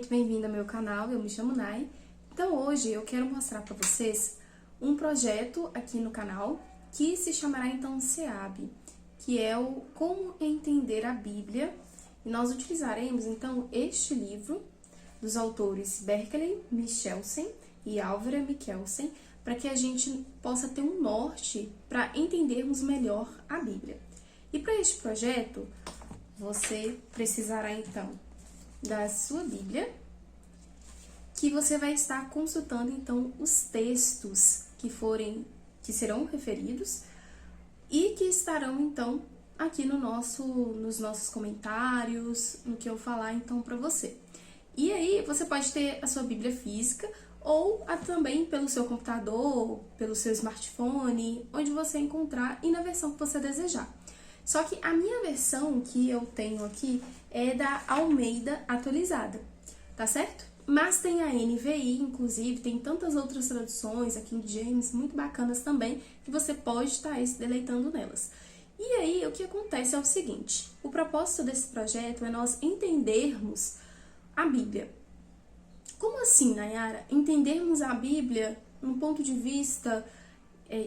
muito bem-vindo ao meu canal, eu me chamo Nai. Então hoje eu quero mostrar para vocês um projeto aqui no canal que se chamará então SEAB, que é o Como Entender a Bíblia. E nós utilizaremos então este livro dos autores Berkeley Michelsen e Álvaro Michelsen para que a gente possa ter um norte para entendermos melhor a Bíblia. E para este projeto, você precisará então da sua Bíblia, que você vai estar consultando então os textos que serão referidos e que estarão então aqui nos nossos comentários, no que eu falar então para você. E aí você pode ter a sua Bíblia física ou também pelo seu computador, pelo seu smartphone, onde você encontrar e na versão que você desejar. Só que a minha versão que eu tenho aqui é da Almeida atualizada, tá certo? Mas tem a NVI, inclusive, tem tantas outras traduções, a King James, muito bacanas também, que você pode estar aí se deleitando nelas. E aí, o que acontece é o seguinte, o propósito desse projeto é nós entendermos a Bíblia. Como assim, Nayara? Entendermos a Bíblia num ponto de vista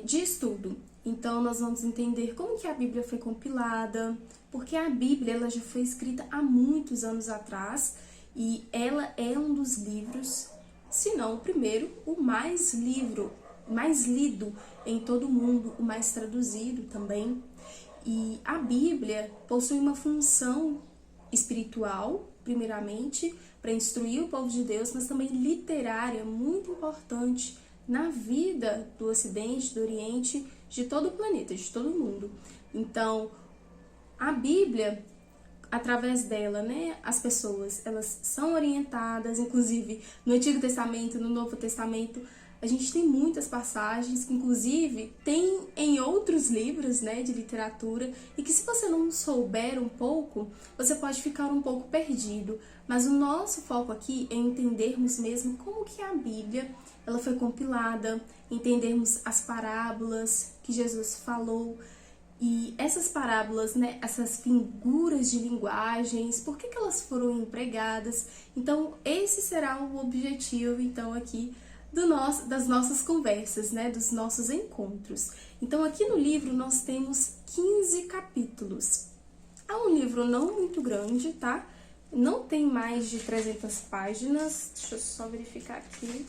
de estudo. Então, nós vamos entender como que a Bíblia foi compilada, porque a Bíblia ela já foi escrita há muitos anos atrás e ela é um dos livros, se não o primeiro, o mais lido em todo o mundo, o mais traduzido também. E a Bíblia possui uma função espiritual, primeiramente, para instruir o povo de Deus, mas também literária, muito importante na vida do Ocidente, do Oriente, de todo o planeta, de todo o mundo. Então, a Bíblia, através dela, né, as pessoas, elas são orientadas, inclusive no Antigo Testamento, no Novo Testamento, a gente tem muitas passagens que, inclusive, tem em outros livros, né, de literatura, e que se você não souber um pouco, você pode ficar um pouco perdido. Mas o nosso foco aqui é entendermos mesmo como que a Bíblia ela foi compilada, entendermos as parábolas que Jesus falou, e essas parábolas, né, essas figuras de linguagens, por que elas foram empregadas? Então, esse será o objetivo, então, aqui das nossas conversas, né, dos nossos encontros. Então, aqui no livro nós temos 15 capítulos. É um livro não muito grande, tá? Não tem mais de 300 páginas. Deixa eu só verificar aqui.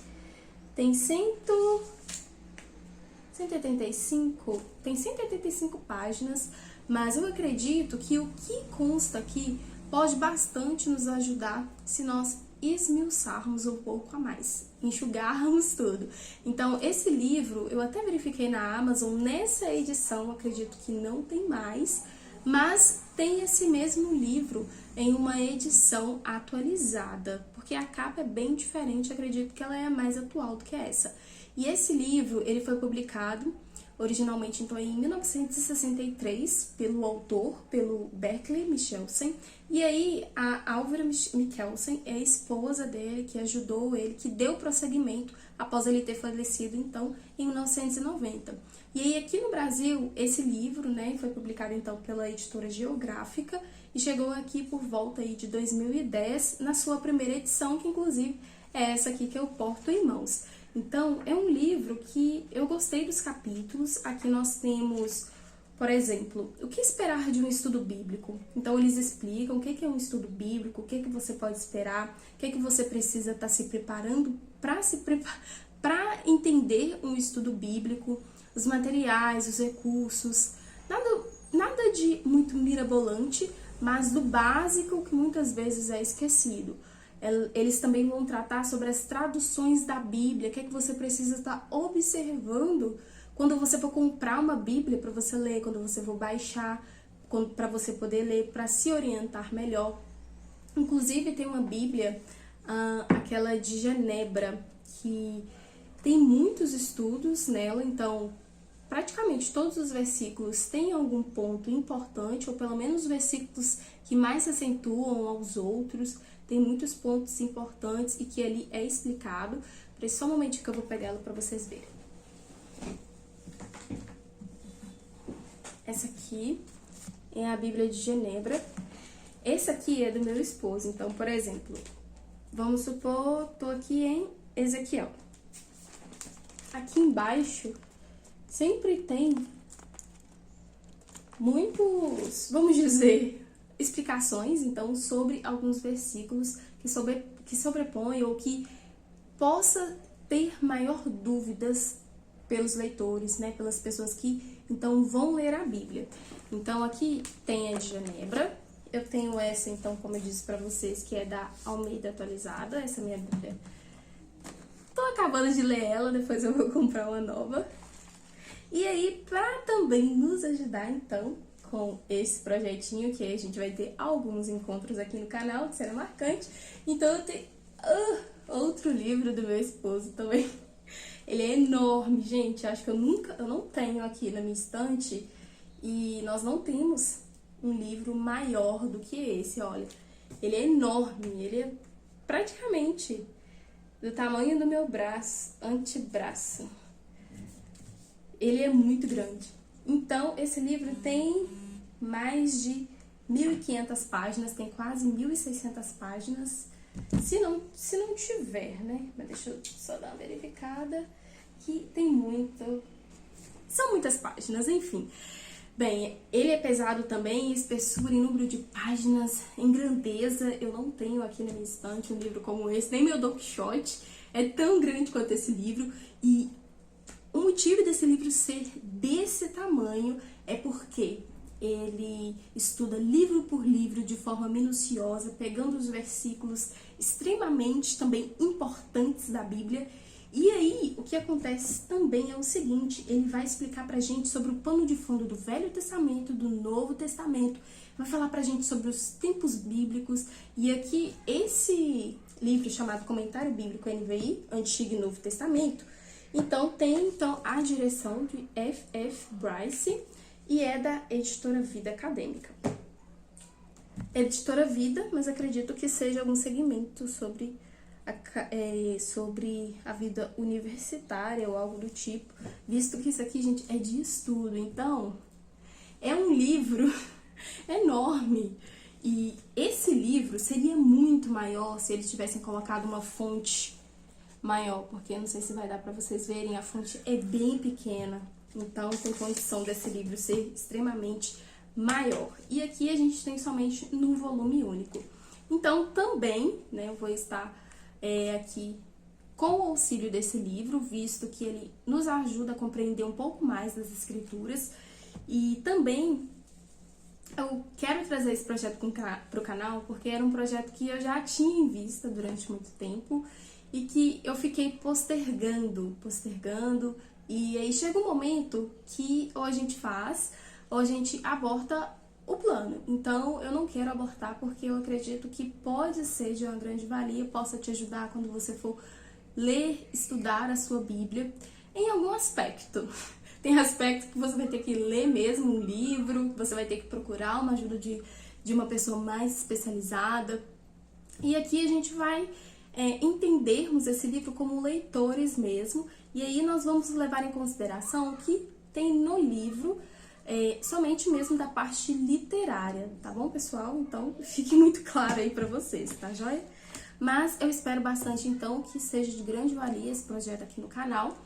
Tem 185 páginas, mas eu acredito que o que consta aqui pode bastante nos ajudar se nós esmiuçarmos um pouco a mais, enxugarmos tudo. Então, esse livro, eu até verifiquei na Amazon, nessa edição, acredito que não tem mais, mas tem esse mesmo livro em uma edição atualizada, porque a capa é bem diferente, acredito que ela é mais atual do que essa. E esse livro, ele foi publicado originalmente então em 1963 pelo autor, pelo Berkeley Michelsen, e aí a Álvaro Michelsen é a esposa dele, que ajudou ele, que deu prosseguimento após ele ter falecido então em 1990. E aí aqui no Brasil, esse livro, né, foi publicado então pela editora Geográfica e chegou aqui por volta aí de 2010 na sua primeira edição, que inclusive é essa aqui que eu porto em mãos. Então, é um livro que eu gostei dos capítulos. Aqui nós temos, por exemplo, o que esperar de um estudo bíblico. Então, eles explicam o que é um estudo bíblico, o que você pode esperar, o que você precisa estar se preparando para entender um estudo bíblico, os materiais, os recursos, nada de muito mirabolante, mas do básico que muitas vezes é esquecido. Eles também vão tratar sobre as traduções da Bíblia, o que é que você precisa estar observando quando você for comprar uma Bíblia para você ler, quando você for baixar, para você poder ler, para se orientar melhor. Inclusive tem uma Bíblia, aquela de Genebra, que tem muitos estudos nela, então praticamente todos os versículos têm algum ponto importante, ou pelo menos os versículos que mais se acentuam aos outros, tem muitos pontos importantes e que ali é explicado. Por isso, só um momentinho que eu vou pegar ela para vocês verem. Essa aqui é a Bíblia de Genebra. Esse aqui é do meu esposo. Então, por exemplo, vamos supor, tô aqui em Ezequiel. Aqui embaixo sempre tem muitos, vamos dizer, explicações, então, sobre alguns versículos que sobrepõem ou que possa ter maior dúvidas pelos leitores, né, pelas pessoas que, então, vão ler a Bíblia. Então, aqui tem a de Genebra, eu tenho essa, então, como eu disse pra vocês, que é da Almeida Atualizada, essa minha Bíblia. Tô acabando de ler ela, depois eu vou comprar uma nova. E aí, para também nos ajudar, então, com esse projetinho, que a gente vai ter alguns encontros aqui no canal, que será marcante. Então, eu tenho outro livro do meu esposo também. Ele é enorme, gente. Acho que eu não tenho aqui na minha estante. E nós não temos um livro maior do que esse, olha. Ele é enorme, ele é praticamente do tamanho do meu antebraço. Ele é muito grande. Então, esse livro tem mais de 1.500 páginas, tem quase 1.600 páginas. Se não tiver, né? Mas deixa eu só dar uma verificada. Que tem muito... São muitas páginas, enfim. Bem, ele é pesado também, em espessura, em número de páginas, em grandeza. Eu não tenho aqui na minha estante um livro como esse, nem meu Don Quixote é tão grande quanto esse livro. E o motivo desse livro ser desse tamanho é porque ele estuda livro por livro de forma minuciosa, pegando os versículos extremamente também importantes da Bíblia. E aí, o que acontece também é o seguinte, ele vai explicar pra gente sobre o pano de fundo do Velho Testamento, do Novo Testamento, vai falar pra gente sobre os tempos bíblicos, e aqui esse livro chamado Comentário Bíblico NVI, Antigo e Novo Testamento, então tem a direção de F.F. Bryce e é da Editora Vida Acadêmica. Editora Vida, mas acredito que seja algum segmento sobre a vida universitária ou algo do tipo, visto que isso aqui, gente, é de estudo. Então, é um livro enorme. E esse livro seria muito maior se eles tivessem colocado uma fonte maior, porque não sei se vai dar pra vocês verem, a fonte é bem pequena. Então, tem condição desse livro ser extremamente maior. E aqui a gente tem somente num volume único. Então, também, né, eu vou estar aqui com o auxílio desse livro, visto que ele nos ajuda a compreender um pouco mais das escrituras. E também eu quero trazer esse projeto para o canal porque era um projeto que eu já tinha em vista durante muito tempo e que eu fiquei postergando, e aí chega um momento que ou a gente faz ou a gente aborta o plano. Então, eu não quero abortar porque eu acredito que pode ser de uma grande valia, possa te ajudar quando você for ler, estudar a sua Bíblia em algum aspecto. Tem aspectos que você vai ter que ler mesmo um livro, você vai ter que procurar uma ajuda de uma pessoa mais especializada. E aqui a gente vai entendermos esse livro como leitores mesmo, e aí nós vamos levar em consideração o que tem no livro, somente mesmo da parte literária, tá bom, pessoal? Então, fique muito claro aí pra vocês, tá joia? Mas eu espero bastante, então, que seja de grande valia esse projeto aqui no canal.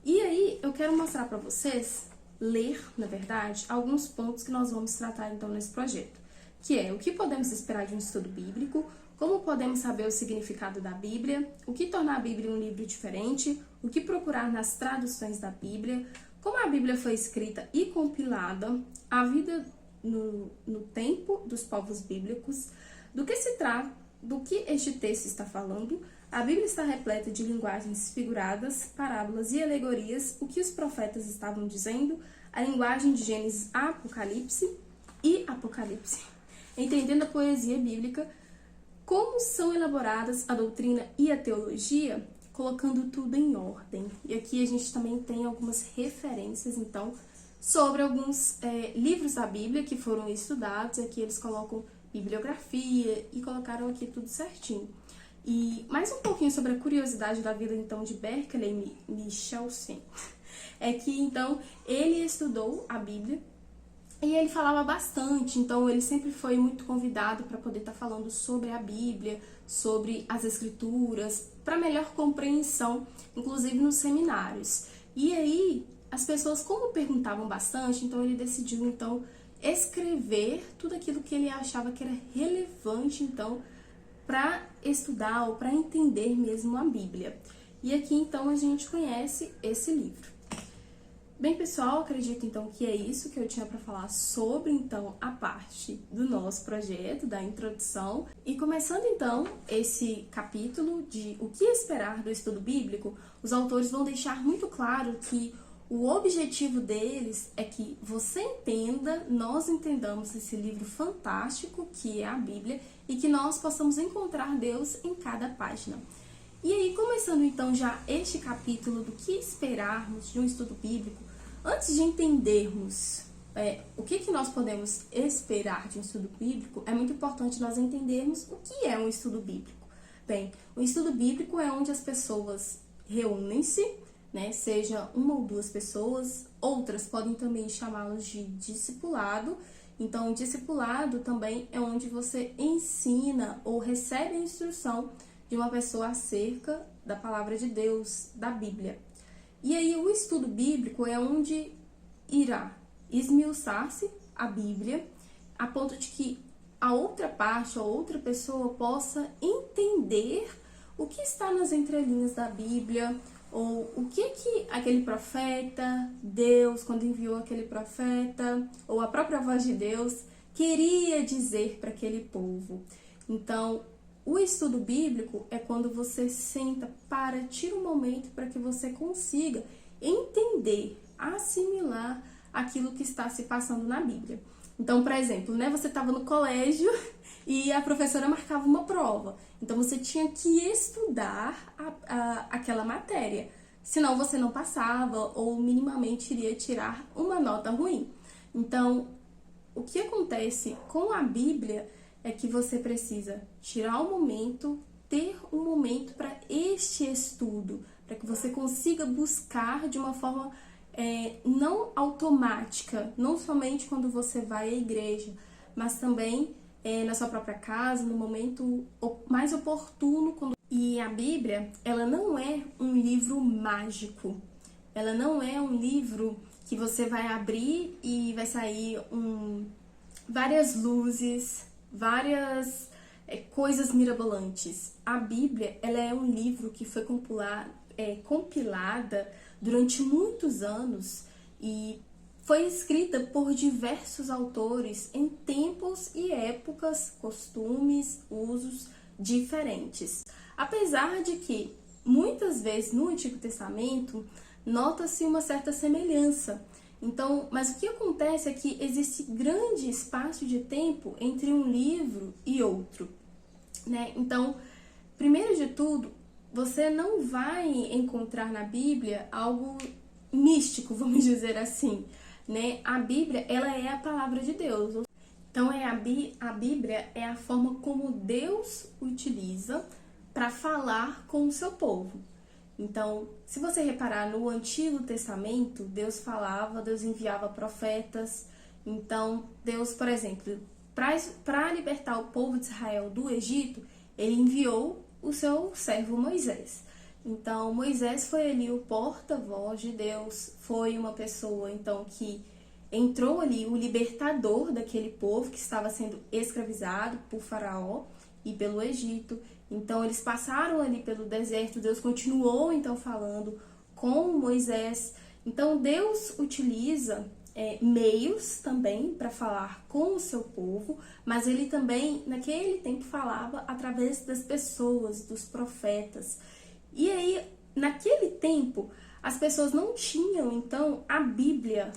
E aí, eu quero mostrar pra vocês, ler, na verdade, alguns pontos que nós vamos tratar, então, nesse projeto. Que é o que podemos esperar de um estudo bíblico, como podemos saber o significado da Bíblia, o que torna a Bíblia um livro diferente, o que procurar nas traduções da Bíblia, como a Bíblia foi escrita e compilada, a vida no tempo dos povos bíblicos, do que se trata, do que este texto está falando. A Bíblia está repleta de linguagens figuradas, parábolas e alegorias, o que os profetas estavam dizendo, a linguagem de Gênesis a Apocalipse e Apocalipse. Entendendo a poesia bíblica, como são elaboradas a doutrina e a teologia, colocando tudo em ordem. E aqui a gente também tem algumas referências, então, sobre alguns livros da Bíblia que foram estudados. Aqui eles colocam bibliografia e colocaram aqui tudo certinho. E mais um pouquinho sobre a curiosidade da vida, então, de Berkeley Michelsen. É que, então, ele estudou a Bíblia E ele falava bastante, então ele sempre foi muito convidado para poder estar falando sobre a Bíblia, sobre as Escrituras, para melhor compreensão, inclusive nos seminários. E aí, as pessoas, como perguntavam bastante, então ele decidiu, então, escrever tudo aquilo que ele achava que era relevante, então, para estudar ou para entender mesmo a Bíblia. E aqui, então, a gente conhece esse livro. Bem, pessoal, acredito então que é isso que eu tinha para falar sobre então a parte do nosso projeto, da introdução. E começando então esse capítulo de o que esperar do estudo bíblico, os autores vão deixar muito claro que o objetivo deles é que você entenda, nós entendamos esse livro fantástico que é a Bíblia e que nós possamos encontrar Deus em cada página. E aí, começando então já este capítulo do que esperarmos de um estudo bíblico, antes de entendermos o que nós podemos esperar de um estudo bíblico, é muito importante nós entendermos o que é um estudo bíblico. Bem, o estudo bíblico é onde as pessoas reúnem-se, né, seja uma ou duas pessoas, outras podem também chamá-los de discipulado. Então, o discipulado também é onde você ensina ou recebe a instrução de uma pessoa acerca da palavra de Deus, da Bíblia. E aí o estudo bíblico é onde irá esmiuçar-se a Bíblia, a ponto de que a outra parte, a outra pessoa possa entender o que está nas entrelinhas da Bíblia, ou o que aquele profeta, Deus, quando enviou aquele profeta, ou a própria voz de Deus, queria dizer para aquele povo. Então, o estudo bíblico é quando você senta, tira um momento para que você consiga entender, assimilar aquilo que está se passando na Bíblia. Então, por exemplo, né, você estava no colégio e a professora marcava uma prova. Então, você tinha que estudar aquela matéria. Senão, você não passava ou minimamente iria tirar uma nota ruim. Então, o que acontece com a Bíblia é que você precisa tirar um momento, ter um momento para este estudo, para que você consiga buscar de uma forma não automática, não somente quando você vai à igreja, mas também na sua própria casa, no momento mais oportuno. E a Bíblia, ela não é um livro mágico, ela não é um livro que você vai abrir e vai sair várias luzes, várias coisas mirabolantes. A Bíblia, ela é um livro que foi compilada durante muitos anos e foi escrita por diversos autores em tempos e épocas, costumes, usos diferentes. Apesar de que, muitas vezes no Antigo Testamento, nota-se uma certa semelhança. Então, mas o que acontece é que existe grande espaço de tempo entre um livro e outro, né? Então, primeiro de tudo, você não vai encontrar na Bíblia algo místico, vamos dizer assim, né? A Bíblia, ela é a palavra de Deus. Então, a Bíblia é a forma como Deus utiliza para falar com o seu povo. Então, se você reparar no Antigo Testamento, Deus falava, Deus enviava profetas. Então, Deus, por exemplo, para libertar o povo de Israel do Egito, ele enviou o seu servo Moisés. Então, Moisés foi ali o porta-voz de Deus, foi uma pessoa, então, que entrou ali, o libertador daquele povo que estava sendo escravizado por Faraó e pelo Egito. Então, eles passaram ali pelo deserto, Deus continuou, então, falando com Moisés. Então, Deus utiliza meios também para falar com o seu povo, mas ele também, naquele tempo, falava através das pessoas, dos profetas. E aí, naquele tempo, as pessoas não tinham, então, a Bíblia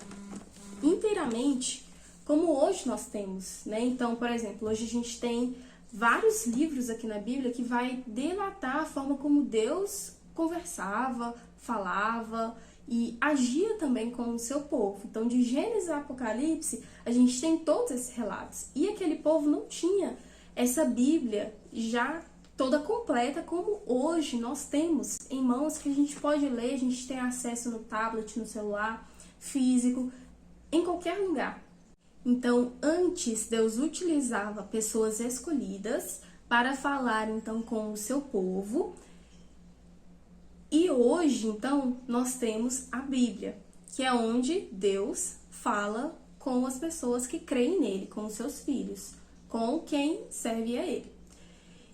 inteiramente como hoje nós temos, né? Então, por exemplo, hoje a gente tem vários livros aqui na Bíblia que vai delatar a forma como Deus conversava, falava e agia também com o seu povo. Então, de Gênesis a Apocalipse, a gente tem todos esses relatos. E aquele povo não tinha essa Bíblia já toda completa como hoje nós temos em mãos, que a gente pode ler, a gente tem acesso no tablet, no celular, físico, em qualquer lugar. Então, antes, Deus utilizava pessoas escolhidas para falar, então, com o seu povo. E hoje, então, nós temos a Bíblia, que é onde Deus fala com as pessoas que creem nele, com os seus filhos, com quem serve a ele.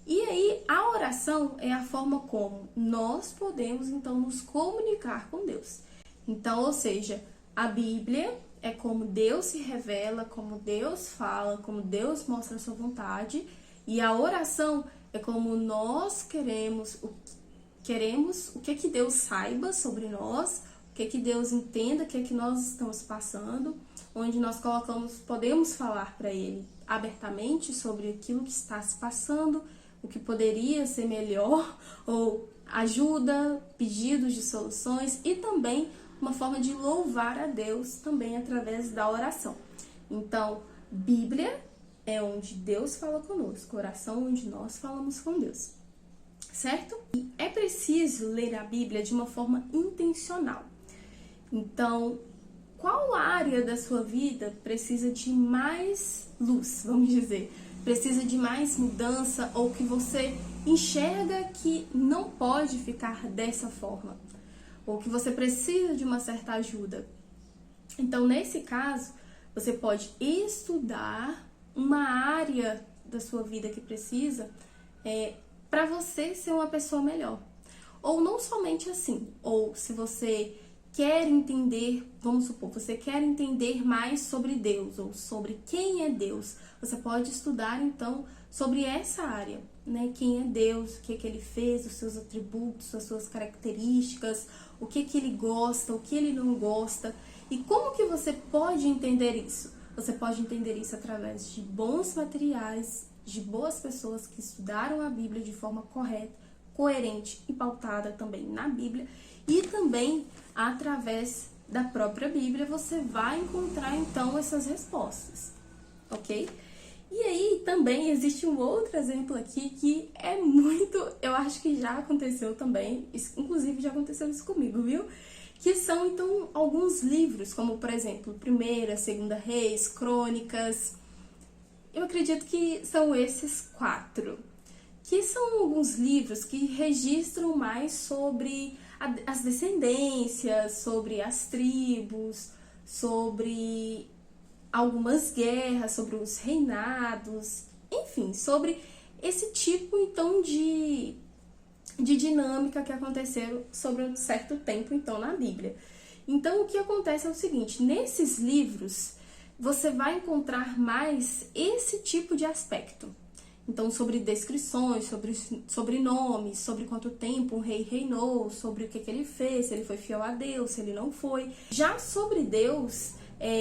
E aí, a oração é a forma como nós podemos, então, nos comunicar com Deus. Então, ou seja, a Bíblia é como Deus se revela, como Deus fala, como Deus mostra a sua vontade. E a oração é como nós queremos o que Deus saiba sobre nós, o que Deus entenda, o que nós estamos passando, onde nós podemos falar para Ele abertamente sobre aquilo que está se passando, o que poderia ser melhor, ou ajuda, pedidos de soluções e também uma forma de louvar a Deus também através da oração. Então, Bíblia é onde Deus fala conosco, oração onde nós falamos com Deus, certo? E é preciso ler a Bíblia de uma forma intencional. Então, qual área da sua vida precisa de mais luz, vamos dizer? Precisa de mais mudança ou que você enxerga que não pode ficar dessa forma? Ou que você precisa de uma certa ajuda? Então, nesse caso, você pode estudar uma área da sua vida que precisa para você ser uma pessoa melhor. Ou não somente assim, ou se você quer entender, vamos supor, você quer entender mais sobre Deus ou sobre quem é Deus, você pode estudar então sobre essa área, né? Quem é Deus, o que Ele fez, os seus atributos, as suas características, o que Ele gosta, o que Ele não gosta. E como que você pode entender isso? Você pode entender isso através de bons materiais, de boas pessoas que estudaram a Bíblia de forma correta, coerente e pautada também na Bíblia, e também através da própria Bíblia você vai encontrar então essas respostas, ok? E aí também existe um outro exemplo aqui que é muito, eu acho que já aconteceu também, inclusive já aconteceu isso comigo, viu? Que são então alguns livros, como por exemplo, 1ª, 2ª Reis, Crônicas. Eu acredito que são esses 4, que são alguns livros que registram mais sobre as descendências, sobre as tribos, sobre algumas guerras, sobre os reinados, enfim, sobre esse tipo então de dinâmica que aconteceu sobre um certo tempo então na Bíblia. Então o que acontece é o seguinte, nesses livros você vai encontrar mais esse tipo de aspecto. Então, sobre descrições, sobre nomes, sobre quanto tempo um rei reinou, sobre o que ele fez, se ele foi fiel a Deus, se ele não foi. Já sobre Deus,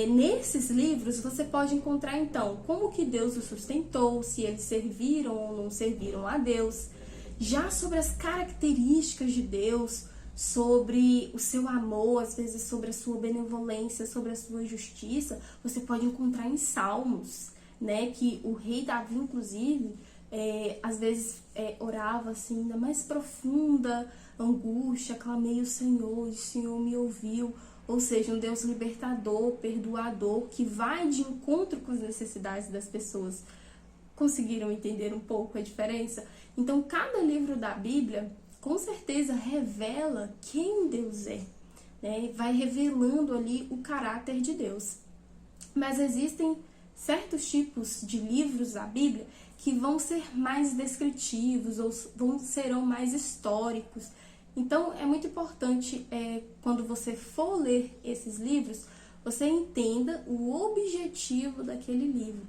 nesses livros você pode encontrar então como que Deus o sustentou, se eles serviram ou não serviram a Deus. Já sobre as características de Deus, sobre o seu amor, às vezes sobre a sua benevolência, sobre a sua justiça, você pode encontrar em Salmos, né, que o rei Davi, inclusive, às vezes orava assim, na mais profunda angústia, clamei o Senhor me ouviu, ou seja, um Deus libertador, perdoador, que vai de encontro com as necessidades das pessoas. Conseguiram entender um pouco a diferença? Então, cada livro da Bíblia, com certeza, revela quem Deus é, né? Vai revelando ali o caráter de Deus. Mas existem certos tipos de livros da Bíblia que vão ser mais descritivos ou serão mais históricos. Então, é muito importante, quando você for ler esses livros, você entenda o objetivo daquele livro.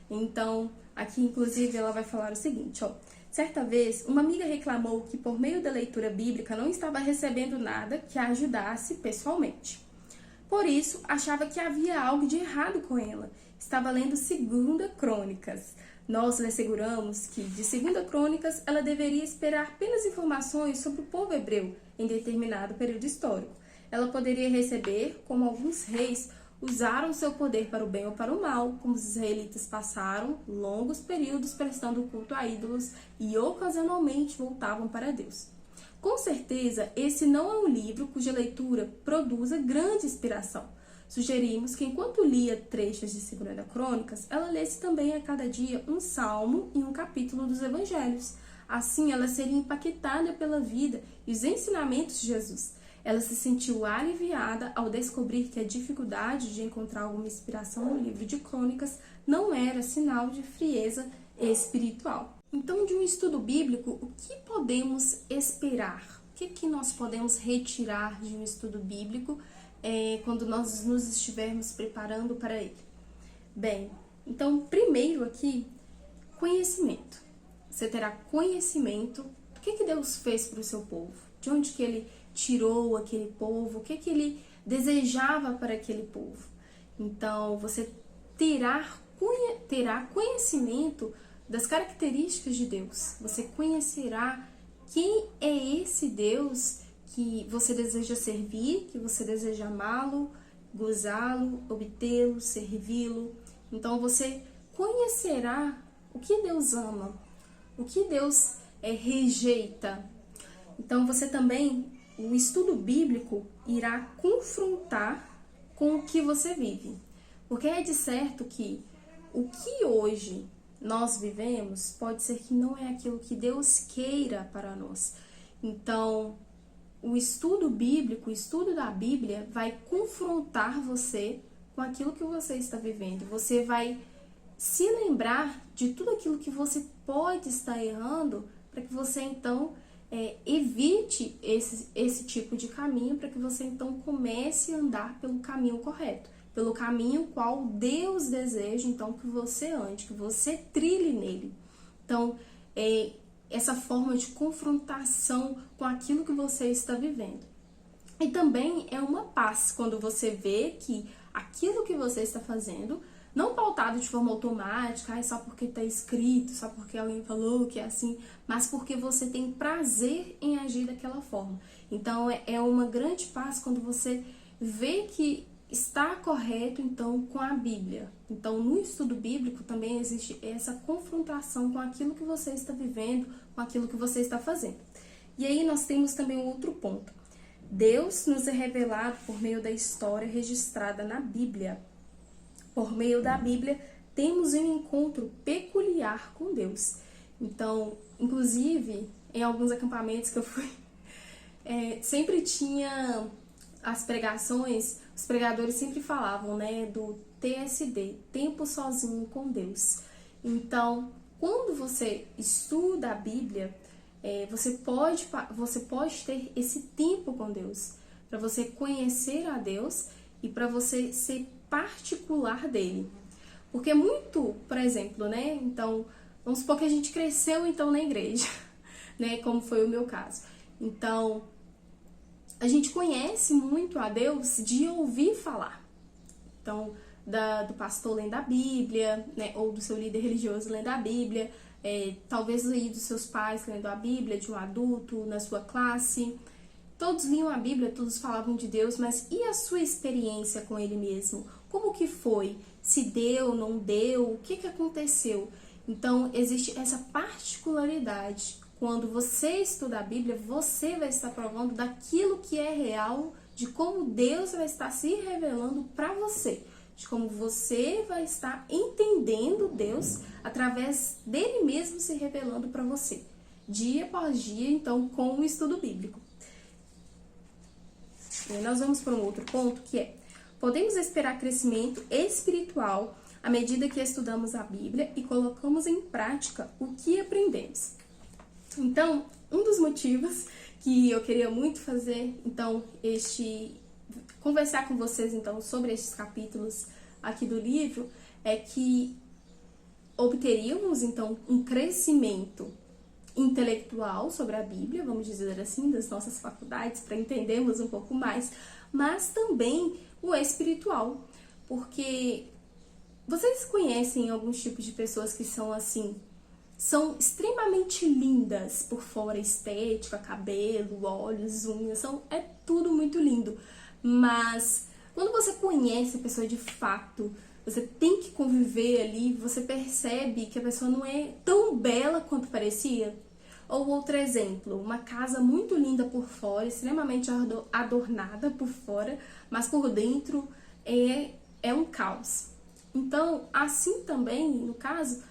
Então, aqui, inclusive, ela vai falar o seguinte, ó. Certa vez, uma amiga reclamou que, por meio da leitura bíblica, não estava recebendo nada que a ajudasse pessoalmente. Por isso, achava que havia algo de errado com ela. Estava lendo 2ª Crônicas. Nós lhe asseguramos que, de 2ª Crônicas, ela deveria esperar apenas informações sobre o povo hebreu em determinado período histórico. Ela poderia receber, como alguns reis usaram seu poder para o bem ou para o mal, como os israelitas passaram longos períodos prestando culto a ídolos e ocasionalmente voltavam para Deus. Com certeza, esse não é um livro cuja leitura produza grande inspiração. sugerimos que enquanto lia trechos de 2 Crônicas, ela lesse também a cada dia um salmo e um capítulo dos evangelhos. Assim, ela seria impactada pela vida e os ensinamentos de Jesus. Ela se sentiu aliviada ao descobrir que a dificuldade de encontrar alguma inspiração no livro de Crônicas não era sinal de frieza espiritual. Então, de um estudo bíblico, o que podemos esperar? O que nós podemos retirar de um estudo bíblico quando nós nos estivermos preparando para ele? Bem, então, primeiro aqui, conhecimento. Você terá conhecimento do que Deus fez para o seu povo, de onde que ele tirou aquele povo, o que ele desejava para aquele povo. Então, você terá conhecimento das características de Deus. Você conhecerá quem é esse Deus que você deseja servir, que você deseja amá-lo, gozá-lo, obtê-lo, servi-lo. Então, você conhecerá o que Deus ama, o que Deus rejeita. Então, você também, o estudo bíblico irá confrontar com o que você vive. Porque é de certo que o que hoje nós vivemos pode ser que não é aquilo que Deus queira para nós. Então, o estudo bíblico, o estudo da Bíblia vai confrontar você com aquilo que você está vivendo. Você vai se lembrar de tudo aquilo que você pode estar errando para que você então evite esse tipo de caminho, para que você então comece a andar pelo caminho correto, pelo caminho qual Deus deseja então que você ande, que você trilhe nele. Então, essa forma de confrontação com aquilo que você está vivendo. E também é uma paz quando você vê que aquilo que você está fazendo, não pautado de forma automática, só porque está escrito, só porque alguém falou que é assim, mas porque você tem prazer em agir daquela forma. Então, é uma grande paz quando você vê que está correto, então, com a Bíblia. Então, no estudo bíblico também existe essa confrontação com aquilo que você está vivendo, com aquilo que você está fazendo. E aí nós temos também um outro ponto. Deus nos é revelado por meio da história registrada na Bíblia. Por meio da Bíblia, temos um encontro peculiar com Deus. Então, inclusive, em alguns acampamentos que eu fui, sempre tinha as pregações, os pregadores sempre falavam, do TSD, Tempo Sozinho com Deus. Então, quando você estuda a Bíblia, você pode ter esse tempo com Deus, para você conhecer a Deus e para você ser particular dele. Porque muito, por exemplo, então, vamos supor que a gente cresceu então na igreja, como foi o meu caso. Então, a gente conhece muito a Deus de ouvir falar. Então, do pastor lendo a Bíblia, ou do seu líder religioso lendo a Bíblia, talvez aí dos seus pais lendo a Bíblia, de um adulto na sua classe. Todos liam a Bíblia, todos falavam de Deus, mas e a sua experiência com Ele mesmo? Como que foi? Se deu, não deu? O que aconteceu? Então, existe essa particularidade. Quando você estuda a Bíblia, você vai estar provando daquilo que é real, de como Deus vai estar se revelando para você, de como você vai estar entendendo Deus através dele mesmo se revelando para você, dia após dia, então, com o estudo bíblico. E nós vamos para um outro ponto, que é: podemos esperar crescimento espiritual à medida que estudamos a Bíblia e colocamos em prática o que aprendemos. Então, um dos motivos que eu queria muito fazer, então, conversar com vocês, então, sobre estes capítulos aqui do livro, é que obteríamos, então, um crescimento intelectual sobre a Bíblia, vamos dizer assim, das nossas faculdades, para entendermos um pouco mais, mas também o espiritual, porque vocês conhecem alguns tipos de pessoas que são assim, são extremamente lindas por fora, estética, cabelo, olhos, unhas, é tudo muito lindo. Mas quando você conhece a pessoa de fato, você tem que conviver ali, você percebe que a pessoa não é tão bela quanto parecia. Ou outro exemplo, uma casa muito linda por fora, extremamente adornada por fora, mas por dentro é um caos. Então, assim também, no caso,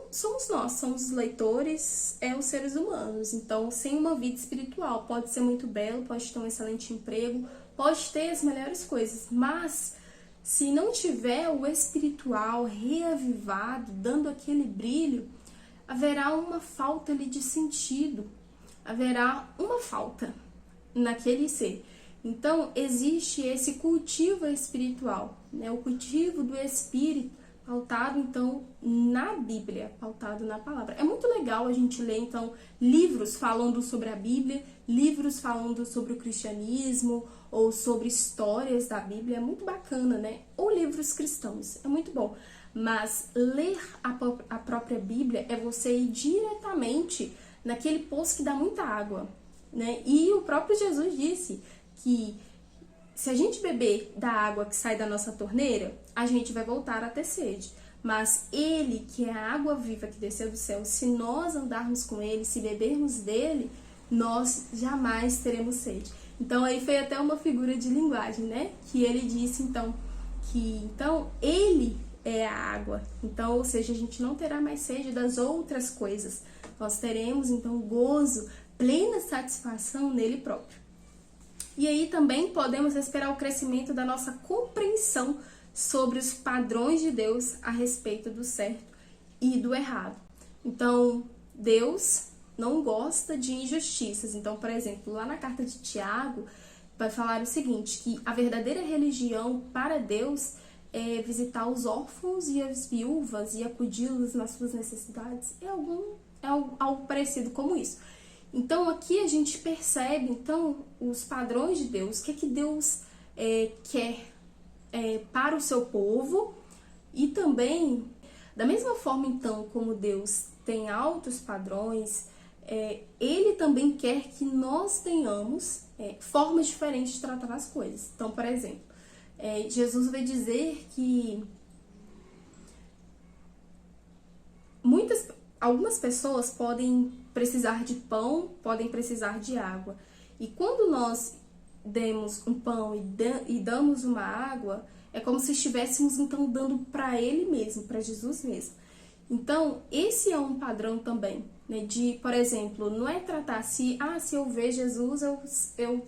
somos nós, somos os leitores, os seres humanos. Então, sem uma vida espiritual, pode ser muito belo, pode ter um excelente emprego, pode ter as melhores coisas, mas se não tiver o espiritual reavivado, dando aquele brilho, haverá uma falta ali de sentido, haverá uma falta naquele ser. Então, existe esse cultivo espiritual, né? O cultivo do espírito, pautado, então, na Bíblia, pautado na palavra. É muito legal a gente ler, então, livros falando sobre a Bíblia, livros falando sobre o cristianismo, ou sobre histórias da Bíblia, é muito bacana, né? Ou livros cristãos, é muito bom. Mas ler a própria Bíblia é você ir diretamente naquele poço que dá muita água, né? E o próprio Jesus disse que se a gente beber da água que sai da nossa torneira, a gente vai voltar a ter sede. Mas ele, que é a água viva que desceu do céu, se nós andarmos com ele, se bebermos dele, nós jamais teremos sede. Então aí foi até uma figura de linguagem, né? Que ele disse então que ele é a água. Então, ou seja, a gente não terá mais sede das outras coisas. Nós teremos então gozo, plena satisfação nele próprio. E aí também podemos esperar o crescimento da nossa compreensão sobre os padrões de Deus a respeito do certo e do errado. Então, Deus não gosta de injustiças. Então, por exemplo, lá na carta de Tiago, vai falar o seguinte, que a verdadeira religião para Deus é visitar os órfãos e as viúvas e acudi-los nas suas necessidades. É algo parecido como isso. Então, aqui a gente percebe, então, os padrões de Deus, o que Deus quer para o seu povo, e também, da mesma forma, então, como Deus tem altos padrões, ele também quer que nós tenhamos formas diferentes de tratar as coisas. Então, por exemplo, Jesus vai dizer que algumas pessoas podem precisar de pão, podem precisar de água. E quando nós demos um pão e damos uma água, é como se estivéssemos então dando para ele mesmo, para Jesus mesmo. Então, esse é um padrão também, né, de, por exemplo, não é tratar se eu ver Jesus,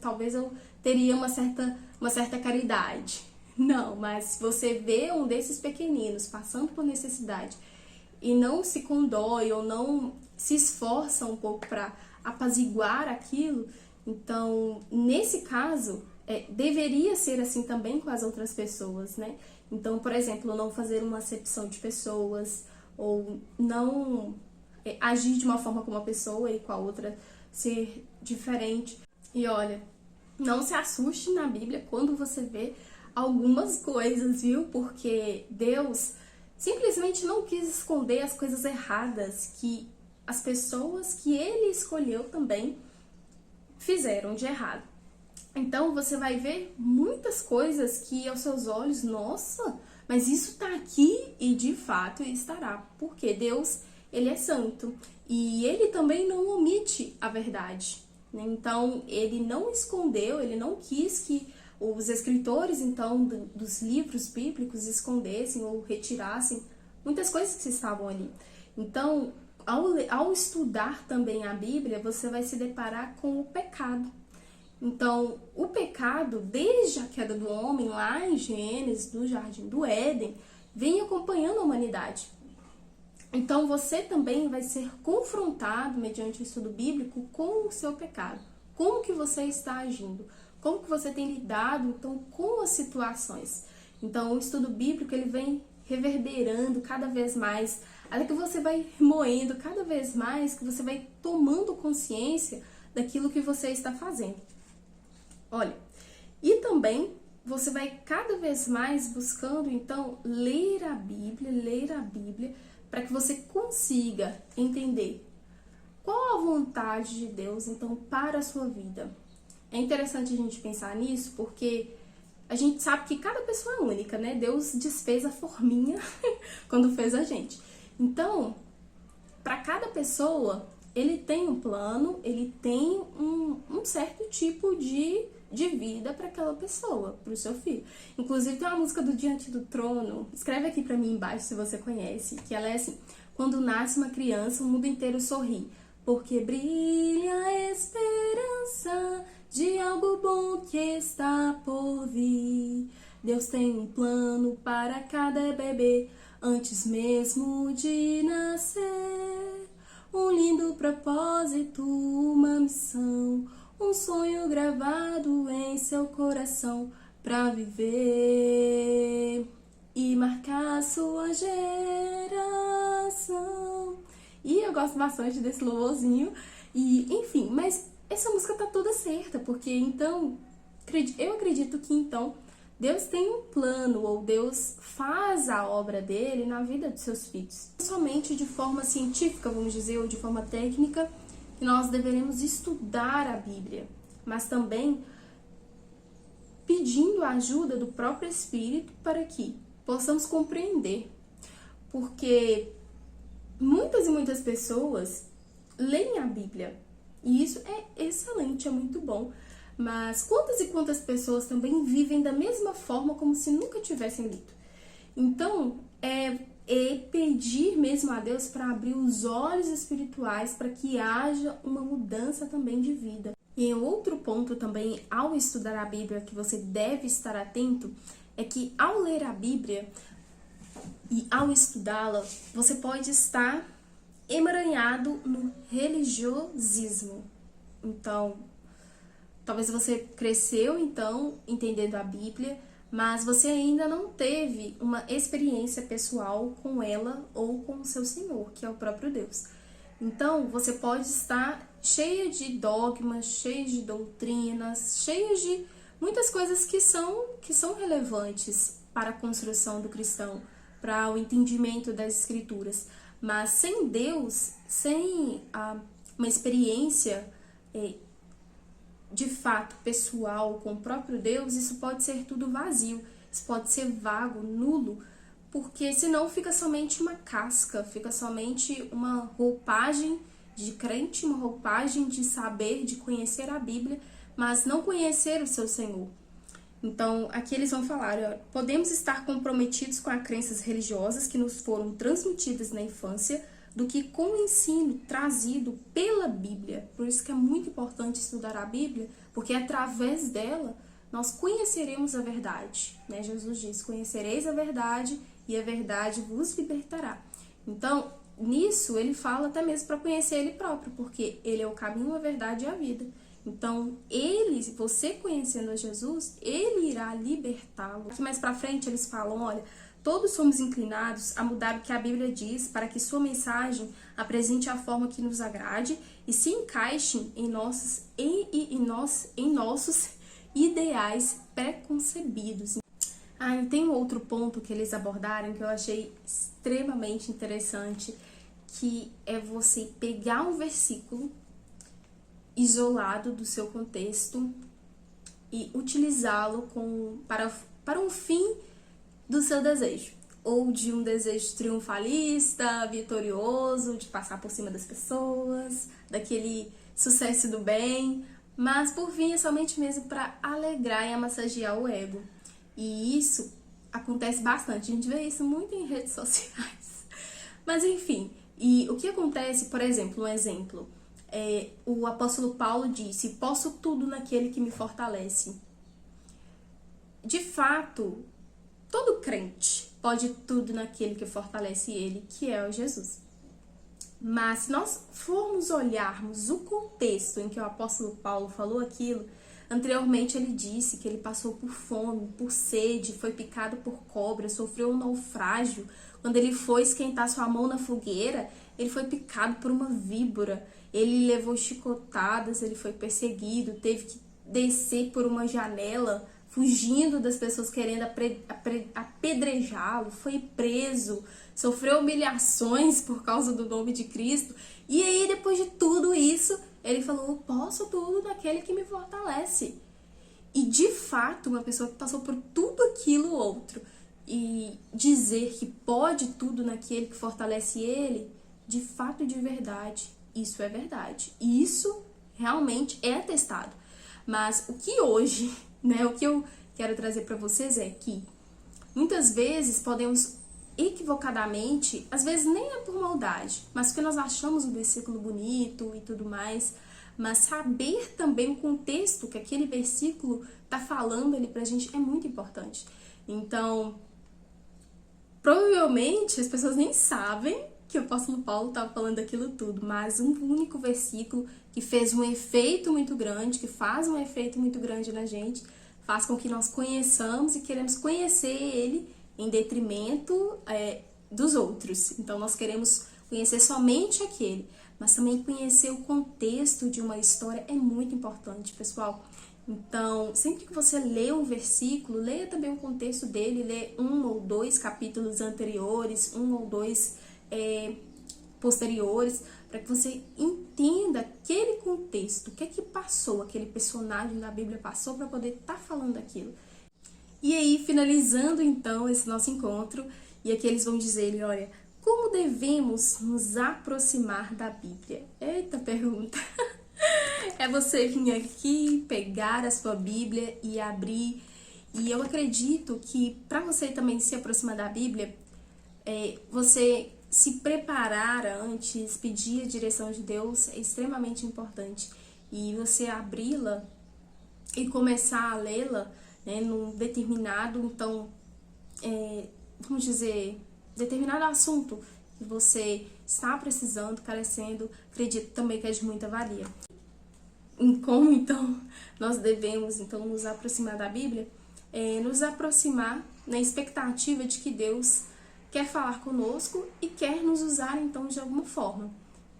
talvez eu teria uma certa caridade. Não, mas se você vê um desses pequeninos passando por necessidade e não se condói ou não se esforça um pouco para apaziguar aquilo, então, nesse caso, deveria ser assim também com as outras pessoas, né? Então, por exemplo, não fazer uma acepção de pessoas, ou não agir de uma forma com uma pessoa e com a outra ser diferente. E olha, não se assuste na Bíblia quando você vê algumas coisas, viu? Porque Deus simplesmente não quis esconder as coisas erradas que as pessoas que ele escolheu também fizeram de errado. Então você vai ver muitas coisas que aos seus olhos, nossa, mas isso tá aqui, e de fato estará, porque Deus, ele é santo e ele também não omite a verdade, né? Então ele não escondeu, ele não quis que os escritores então dos livros bíblicos escondessem ou retirassem muitas coisas que estavam ali. Então, ao estudar também a Bíblia, você vai se deparar com o pecado. Então, o pecado, desde a queda do homem, lá em Gênesis, no Jardim do Éden, vem acompanhando a humanidade. Então, você também vai ser confrontado, mediante o estudo bíblico, com o seu pecado. Como que você está agindo? Como que você tem lidado, então, com as situações? Então, o estudo bíblico, ele vem reverberando cada vez mais, até que você vai moendo cada vez mais, que você vai tomando consciência daquilo que você está fazendo. Olha, e também você vai cada vez mais buscando, então, ler a Bíblia, para que você consiga entender qual a vontade de Deus, então, para a sua vida. É interessante a gente pensar nisso, porque a gente sabe que cada pessoa é única, né? Deus desfez a forminha quando fez a gente. Então, para cada pessoa, ele tem um plano, ele tem um certo tipo de de vida para aquela pessoa, para o seu filho. Inclusive tem uma música do Diante do Trono, escreve aqui para mim embaixo se você conhece, que ela é assim: quando nasce uma criança, o mundo inteiro sorri, porque brilha a esperança de algo bom que está por vir. Deus tem um plano para cada bebê, antes mesmo de nascer. Um lindo propósito, uma missão, um sonho gravado em seu coração para viver e marcar sua geração. E eu gosto bastante desse louvorzinho. E, enfim, mas essa música tá toda certa, porque então, eu acredito que então Deus tem um plano, ou Deus faz a obra dele na vida dos seus filhos. Não somente de forma científica, vamos dizer, ou de forma técnica, que nós deveremos estudar a Bíblia, mas também pedindo a ajuda do próprio Espírito para que possamos compreender. Porque muitas e muitas pessoas leem a Bíblia, e isso é excelente, é muito bom. Mas quantas e quantas pessoas também vivem da mesma forma como se nunca tivessem lido? Então, é pedir mesmo a Deus para abrir os olhos espirituais para que haja uma mudança também de vida. E outro ponto também, ao estudar a Bíblia, que você deve estar atento, é que ao ler a Bíblia e ao estudá-la, você pode estar emaranhado no religiosismo. Então, talvez você cresceu, então, entendendo a Bíblia, mas você ainda não teve uma experiência pessoal com ela ou com o seu Senhor, que é o próprio Deus. Então, você pode estar cheia de dogmas, cheia de doutrinas, cheia de muitas coisas que são relevantes para a construção do cristão, para o entendimento das Escrituras. Mas sem Deus, sem uma experiência de fato pessoal com o próprio Deus, isso pode ser tudo vazio, isso pode ser vago, nulo, porque senão fica somente uma casca, fica somente uma roupagem de crente, uma roupagem de saber, de conhecer a Bíblia, mas não conhecer o seu Senhor. Então, aqui eles vão falar, podemos estar comprometidos com as crenças religiosas que nos foram transmitidas na infância, do que com o ensino trazido pela Bíblia. Por isso que é muito importante estudar a Bíblia, porque através dela nós conheceremos a verdade, né? Jesus diz, conhecereis a verdade e a verdade vos libertará. Então, nisso ele fala até mesmo para conhecer ele próprio, porque ele é o caminho, a verdade e a vida. Então, você conhecendo a Jesus, ele irá libertá-lo. Aqui mais para frente eles falam, olha, todos somos inclinados a mudar o que a Bíblia diz para que sua mensagem apresente a forma que nos agrade e se encaixe em nossos ideais preconcebidos. E tem um outro ponto que eles abordaram que eu achei extremamente interessante, que é você pegar um versículo isolado do seu contexto e utilizá-lo para um fim do seu desejo, ou de um desejo triunfalista, vitorioso, de passar por cima das pessoas, daquele sucesso do bem, mas por fim é somente mesmo para alegrar e massagear o ego. E isso acontece bastante, a gente vê isso muito em redes sociais. Mas enfim, e o que acontece, por exemplo, o apóstolo Paulo disse, posso tudo naquele que me fortalece. De fato, todo crente pode tudo naquele que fortalece ele, que é o Jesus. Mas se nós formos olharmos o contexto em que o apóstolo Paulo falou aquilo, anteriormente ele disse que ele passou por fome, por sede, foi picado por cobra, sofreu um naufrágio. Quando ele foi esquentar sua mão na fogueira, ele foi picado por uma víbora, ele levou chicotadas, ele foi perseguido, teve que descer por uma janela, fugindo das pessoas querendo apedrejá-lo, foi preso, sofreu humilhações por causa do nome de Cristo. E aí, depois de tudo isso, ele falou, eu posso tudo naquele que me fortalece. E de fato, uma pessoa que passou por tudo aquilo outro e dizer que pode tudo naquele que fortalece ele, de fato e de verdade, isso é verdade. E isso realmente é atestado. Mas o que hoje, né, o que eu quero trazer para vocês é que muitas vezes podemos equivocadamente, às vezes nem é por maldade, mas porque nós achamos um versículo bonito e tudo mais, mas saber também o contexto que aquele versículo tá falando ali pra gente é muito importante. Então, provavelmente as pessoas nem sabem que o apóstolo Paulo estava falando daquilo tudo, mas um único versículo que fez um efeito muito grande, que faz um efeito muito grande na gente, faz com que nós conheçamos e queremos conhecer ele em detrimento dos outros. Então nós queremos conhecer somente aquele, mas também conhecer o contexto de uma história é muito importante, pessoal. Então, sempre que você lê um versículo, leia também o contexto dele, lê 1 ou 2 capítulos anteriores, 1 ou 2 posteriores, para que você entenda aquele contexto, o que é que passou, aquele personagem da Bíblia passou para poder estar falando aquilo. E aí, finalizando então esse nosso encontro, e aqui eles vão dizer, olha, como devemos nos aproximar da Bíblia? Eita pergunta! É você vir aqui, pegar a sua Bíblia e abrir. E eu acredito que para você também se aproximar da Bíblia, você se preparar antes, pedir a direção de Deus é extremamente importante. E você abri-la e começar a lê-la, né, num determinado, então, vamos dizer, determinado assunto que você está precisando, carecendo, acredito também que é de muita valia. Como então nós devemos então nos aproximar da Bíblia? Nos aproximar na expectativa de que Deus quer falar conosco e quer nos usar então de alguma forma.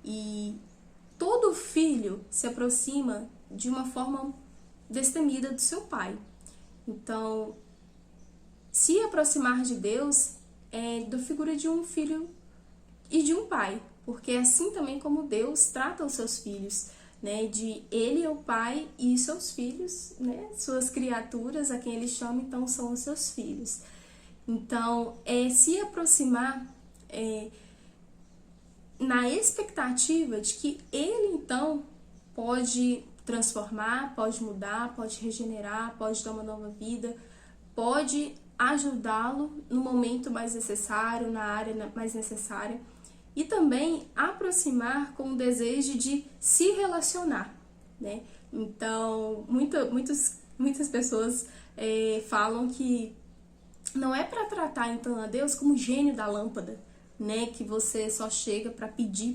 E todo filho se aproxima de uma forma destemida do seu pai. Então, se aproximar de Deus é da figura de um filho e de um pai, porque é assim também como Deus trata os seus filhos, né? De ele é o pai e seus filhos, né? Suas criaturas, a quem ele chama, então são os seus filhos. Então, se aproximar na expectativa de que ele então pode transformar, pode mudar, pode regenerar, pode dar uma nova vida, pode ajudá-lo no momento mais necessário, na área mais necessária, e também aproximar com o desejo de se relacionar, né? Então, muitas pessoas falam que não é para tratar então a Deus como gênio da lâmpada, né? Que você só chega para pedir.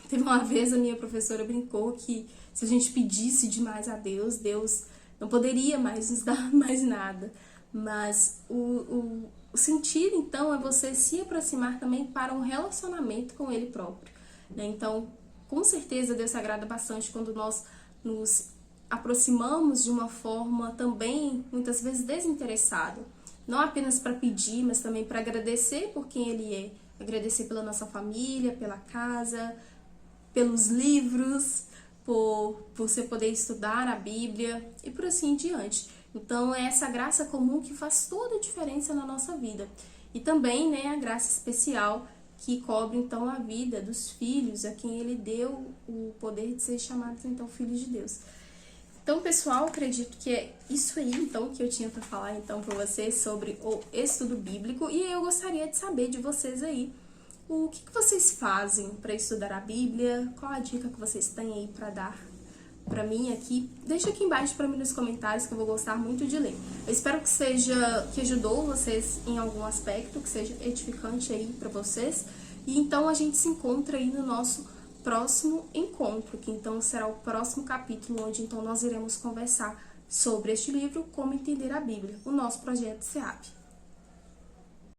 Teve uma vez a minha professora brincou que se a gente pedisse demais a Deus, Deus não poderia mais nos dar mais nada. Mas o sentido, então, é você se aproximar também para um relacionamento com Ele próprio, né? Então, com certeza, Deus se agrada bastante quando nós nos aproximamos de uma forma também, muitas vezes, desinteressada. Não apenas para pedir, mas também para agradecer por quem Ele é. Agradecer pela nossa família, pela casa, pelos livros, por você poder estudar a Bíblia e por assim em diante. Então, é essa graça comum que faz toda a diferença na nossa vida. E também, né, a graça especial que cobre, então, a vida dos filhos, a quem Ele deu o poder de ser chamados, então, filhos de Deus. Então, pessoal, acredito que é isso aí, então, que eu tinha para falar, então, para vocês sobre o estudo bíblico. E eu gostaria de saber de vocês aí, o que vocês fazem para estudar a Bíblia, qual a dica que vocês têm aí para dar para mim aqui. Deixa aqui embaixo para mim nos comentários, que eu vou gostar muito de ler. Eu espero que ajudou vocês em algum aspecto, que seja edificante aí para vocês. E então a gente se encontra aí no nosso próximo encontro, que então será o próximo capítulo, onde então nós iremos conversar sobre este livro, Como Entender a Bíblia, o nosso projeto SEAB.